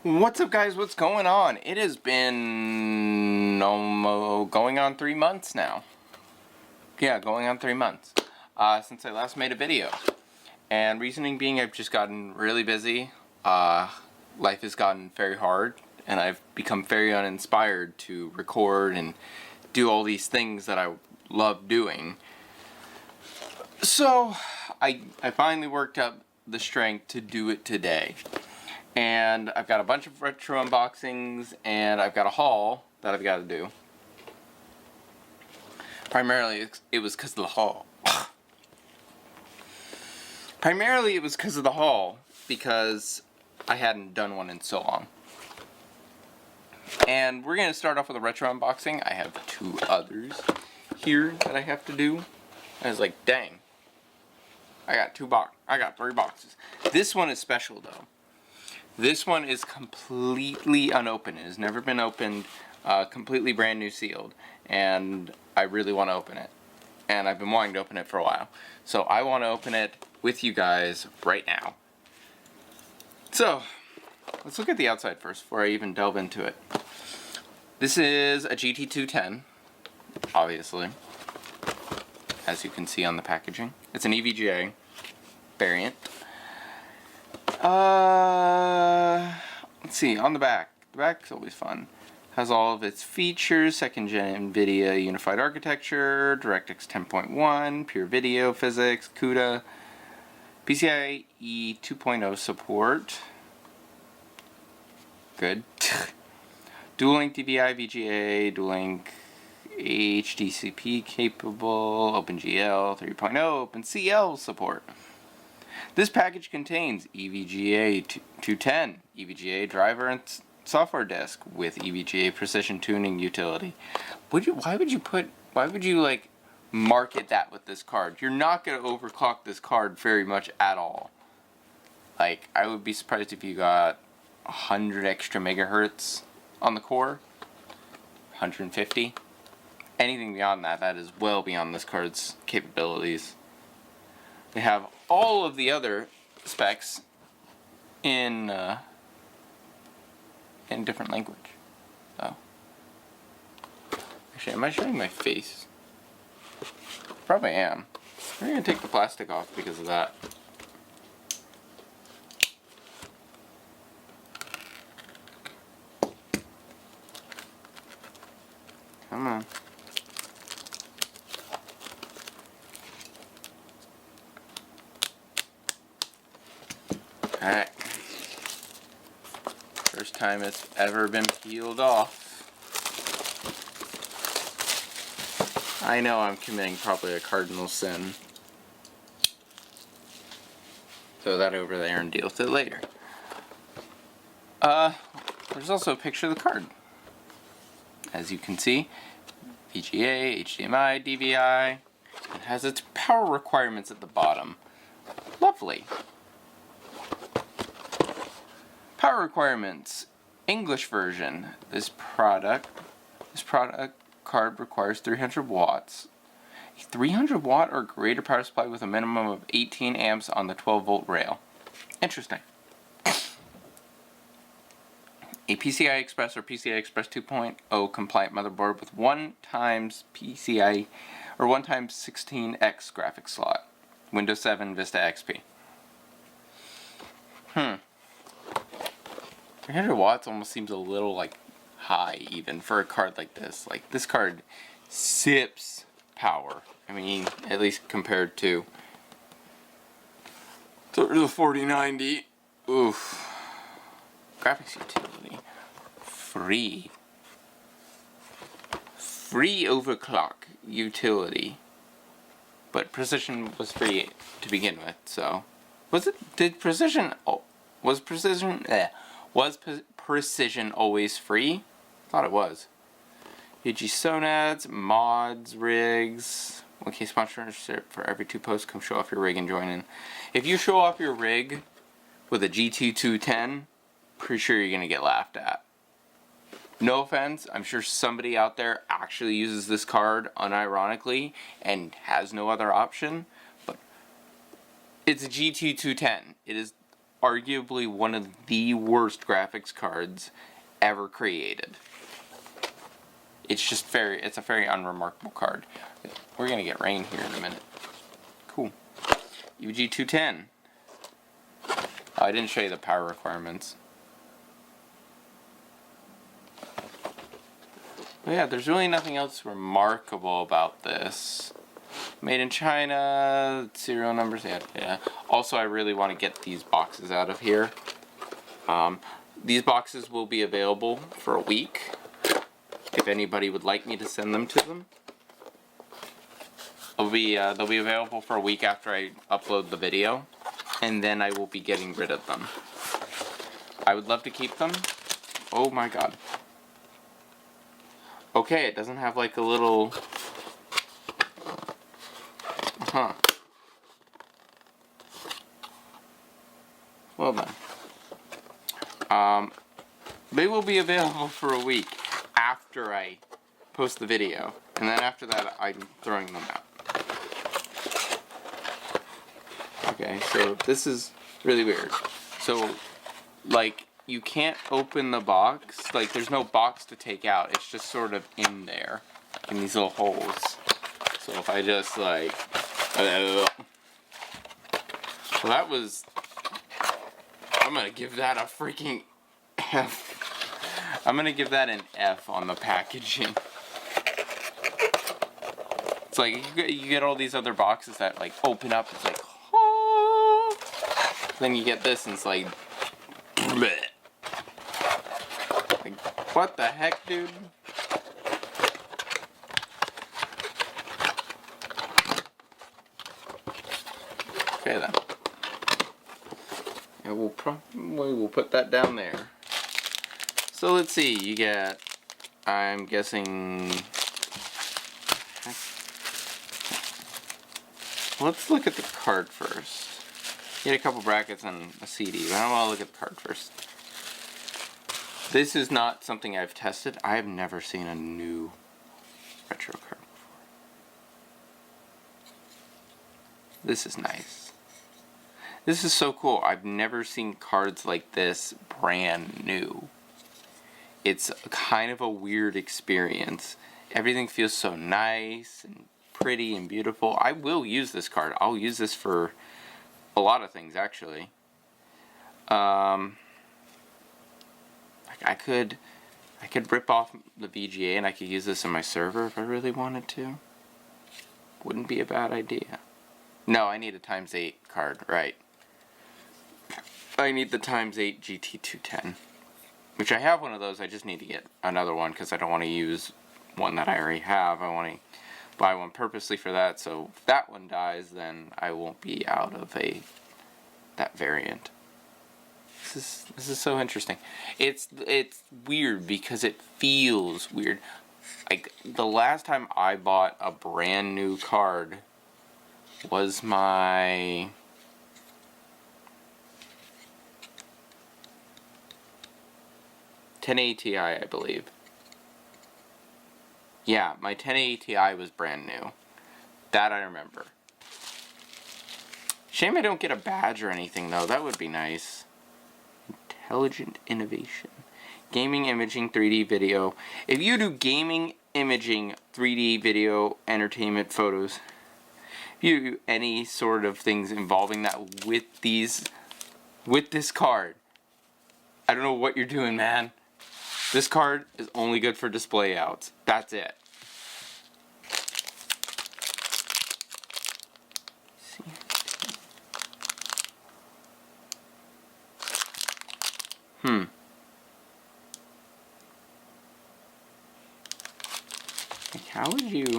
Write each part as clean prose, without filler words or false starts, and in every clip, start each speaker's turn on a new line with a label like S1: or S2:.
S1: What's up, guys? What's going on? It has been almost going on 3 months now. Yeah, going on 3 months since I last made a video. And reasoning being, I've just gotten really busy. Life has gotten very hard, and I've become very uninspired to record and do all these things that I love doing. So I finally worked up the strength to do it today. And I've got a bunch of retro unboxings, and I've got a haul that I've got to do. Primarily, it was because of the haul. Primarily, it was because of the haul, because I hadn't done one in so long. And we're going to start off with a retro unboxing. I have 2 others here that I have to do. I was like, dang. I got 3 boxes. This one is special, though. This one is completely unopened. It has never been opened, completely brand new sealed, and I really want to open it. And I've been wanting to open it for a while. So I want to open it with you guys right now. So, let's look at the outside first before I even delve into it. This is a GT210, obviously, as you can see on the packaging. It's an EVGA variant. Let's see, on the back. The back's always fun. Has all of its features: 2nd gen NVIDIA Unified Architecture, DirectX 10.1, Pure Video, Physics, CUDA, PCIe 2.0 support. Good. Dual-link DVI, VGA, dual-link HDCP capable, OpenGL 3.0, OpenCL support. This package contains EVGA 210, EVGA driver and software disk with EVGA precision tuning utility. Why would you like market that with this card? You're not going to overclock this card very much at all. Like, I would be surprised if you got 100 extra megahertz on the core, 150. Anything beyond that, that is well beyond this card's capabilities. They have all of the other specs in different language. So, actually, am I showing my face? Probably am. We're gonna take the plastic off because of that. Come on. Alright. First time it's ever been peeled off. I know I'm committing probably a cardinal sin. Throw that over there and deal with it later. There's also a picture of the card. As you can see, VGA, HDMI, DVI. It has its power requirements at the bottom. Lovely. Power requirements, English version. This product card requires 300 watts. A 300 watt or greater power supply with a minimum of 18 amps on the 12 volt rail. Interesting. A PCI Express or PCI Express 2.0 compliant motherboard with 1x PCI or 1x16x graphics slot. Windows 7 Vista XP. 300 watts almost seems a little like high even for a card like this. Like, this card sips power. I mean, at least compared to the 4090. Oof. Graphics utility. Free overclock utility. But precision was free to begin with, so. Was precision always free? I thought it was. UG Sonads, mods, rigs. 1K sponsorship for every 2 posts. Come show off your rig and join in. If you show off your rig with a GT210, pretty sure you're gonna get laughed at. No offense, I'm sure somebody out there actually uses this card unironically and has no other option, but it's a GT210. It is arguably one of the worst graphics cards ever created. It's a very unremarkable card. We're gonna get rain here in a minute. Cool. EVGA 210. I didn't show you the power requirements. But yeah, there's really nothing else remarkable about this. Made in China, serial numbers, yeah. Also, I really want to get these boxes out of here. These boxes will be available for a week, if anybody would like me to send them to them. They'll be available for a week after I upload the video, and then I will be getting rid of them. I would love to keep them. Oh my god. Okay, it doesn't have like a little... Well then. They will be available for a week after I post the video. And then after that, I'm throwing them out. Okay, so this is really weird. So, like, you can't open the box. Like, there's no box to take out. It's just sort of in there, in these little holes. So if I just, like... So that was... I'm gonna give that a freaking F. I'm gonna give that an F on the packaging. It's like, you get all these other boxes that, like, open up. It's like, oh. Then you get this and it's like... Bleh. Like, what the heck, dude? Okay then. And we'll put that down there. So let's see, you get, I'm guessing, let's look at the card first. You get a couple brackets and a CD, but I want to look at the card first. This is not something I've tested. I have never seen a new retro card before. This is nice. This is so cool. I've never seen cards like this brand new. It's kind of a weird experience. Everything feels so nice and pretty and beautiful. I will use this card. I'll use this for a lot of things, actually. I could rip off the VGA and I could use this in my server if I really wanted to. Wouldn't be a bad idea. No, I need a ×8 card, right. I need the ×8 GT210. Which I have one of those, I just need to get another one because I don't want to use one that I already have. I want to buy one purposely for that, so if that one dies, then I won't be out of that variant. This is so interesting. It's weird because it feels weird. Like, the last time I bought a brand new card was my... #1080 Ti, I believe. Yeah, my #1080 Ti was brand new. That I remember. Shame I don't get a badge or anything, though. That would be nice. Intelligent innovation. Gaming, imaging, 3D video. If you do gaming, imaging, 3D video, entertainment, photos, if you do any sort of things involving that with this card, I don't know what you're doing, man. This card is only good for display outs. That's it. Like, how would you...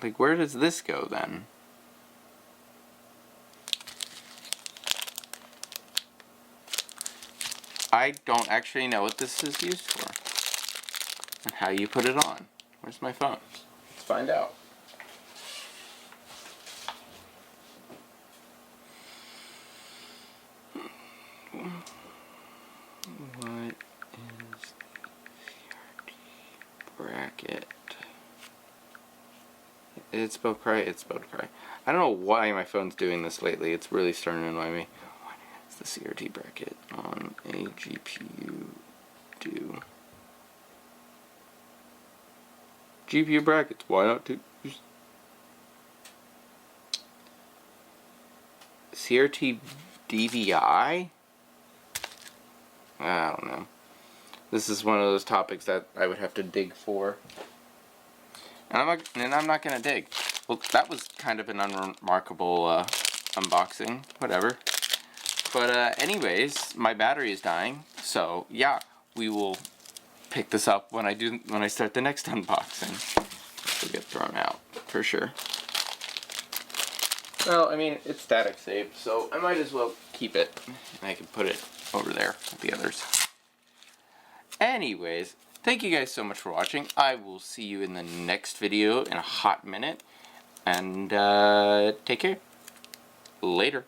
S1: Like, where does this go, then? I don't actually know what this is used for. And how you put it on. Where's my phone? Let's find out. What is the CRT bracket? It's spelled cry. It's spelled cry. I don't know why my phone's doing this lately. It's really starting to annoy me. What is the CRT bracket on a GPU do? GPU brackets. Why not do CRT DVI? I don't know. This is one of those topics that I would have to dig for. And I'm not gonna dig. Well, that was kind of an unremarkable unboxing. Whatever. But anyways, my battery is dying. So yeah, we will pick this up when I start the next unboxing. It'll get thrown out for sure. Well, I mean, it's static saved, so I might as well keep it. And I can put it over there with the others. Anyways, thank you guys so much for watching. I will see you in the next video in a hot minute. And take care. Later.